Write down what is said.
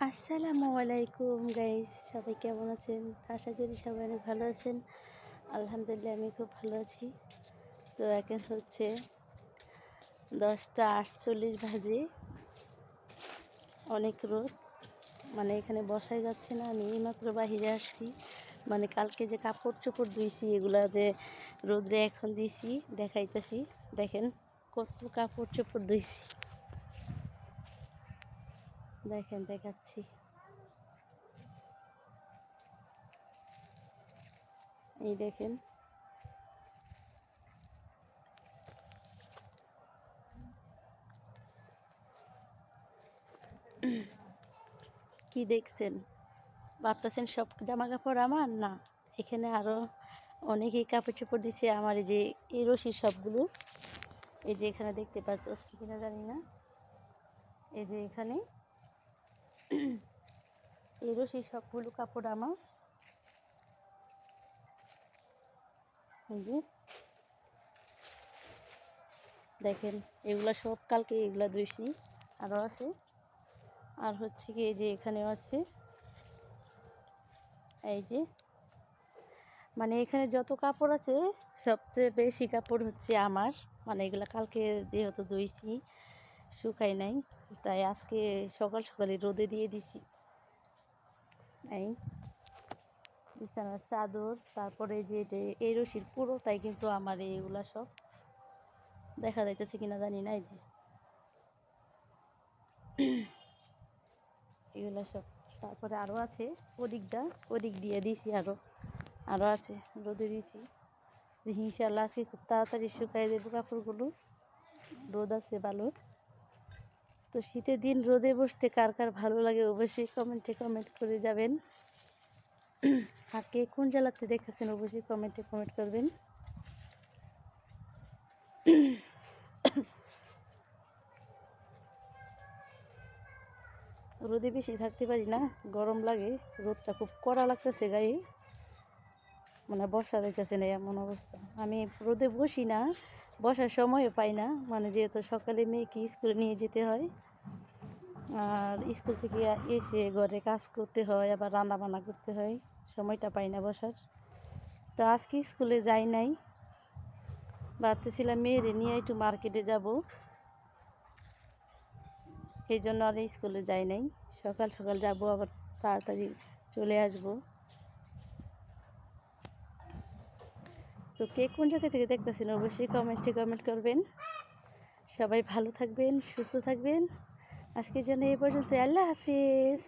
আসসালামু আলাইকুম গাইস, সবাই কেমন আছেন? আশা করি সবাই অনেক ভালো আছেন। আলহামদুলিল্লাহ আমি খুব ভালো আছি। তো এখন হচ্ছে 10টা 48 বাজে। অনেক রোদ, মানে এখানে বসাই যাচ্ছে না। আমি এইমাত্র বাহিরে আসছি, মানে কালকে যে কাপড় চোপড় ধুইছি এগুলা যে রোদ্রে এখন দিয়েছি, দেখাইতেছি। দেখেন কত কাপড় চোপড় ধুইছি, দেখেন দেখাচ্ছি। এই দেখেন, কি দেখছেন? ভাবতেছেন সব জামা কাপড় আমার? না, এখানে আরও অনেকেই কাপড় চোপড় দিচ্ছে আমার। এই যে এই রশির সবগুলো, এই যে এখানে দেখতে পাচ্ছেন কিনা জানি না, এই যে এখানে এই রশির সবগুলো কাপড় আমার। এই যে দেখেন, এগুলা সব কালকে এগুলা ধুইছি। আরও আছে, আর হচ্ছে কি এই যে এখানেও আছে। এই যে মানে এখানে যত কাপড় আছে সবচেয়ে বেশি কাপড় হচ্ছে আমার। মানে এগুলা কালকে যেহেতু ধুইছি, শুকাই নাই, তাই আজকে সকাল সকালে রোদে দিয়ে দিছি। এই বিছানার চাদর, তারপরে যে এই রশির পুরোটাই কিন্তু আমার। এইগুলা সব দেখা যাইতেছে কিনা জানি না, এই যে এগুলা সব। তারপরে আরও আছে, ওদিক দিয়ে দিছি, আরও আছে, রোদে দিছি। ইনশাল্লাহ আজকে খুব তাড়াতাড়ি শুকাই দেবো কাপড়গুলো, রোদ আছে ভালো। তো শীতের দিন রোদে বসতে কার কার ভালো লাগে অবশ্যই কমেন্টে কমেন্ট করে যাবেন। আর কে কোন জেলাতে দেখতেছেন অবশ্যই কমেন্টে কমেন্ট করবেন। রোদে বেশি থাকতে পারি না, গরম লাগে, রোদটা খুব কড়া লাগতেছে গায়ে, মানে বসা যাইতেছে না এমন অবস্থা। আমি রোদে বসি না, বসার সময়ও পাই না, মানে যেহেতু সকালে মেয়েকে স্কুলে নিয়ে যেতে হয়, আর স্কুল থেকে এসে ঘরে কাজ করতে হয়, আবার রান্না বান্না করতে হয়, সময়টা পাই না বসার। তো আজকে স্কুলে যাই নাই, ভাবতেছিলাম মেয়েরে নিয়ে একটু মার্কেটে যাব, এই জন্য আর স্কুলে যাই নাই। সকাল সকাল যাব, আবার তাড়াতাড়ি চলে আসব। তো কে কোন জায়গা থেকে দেখতেছেন অবশ্যই কমেন্টে কমেন্ট করবেন। সবাই ভালো থাকবেন, সুস্থ থাকবেন। আজকের জন্য এই পর্যন্ত। আল্লাহ হাফিজ।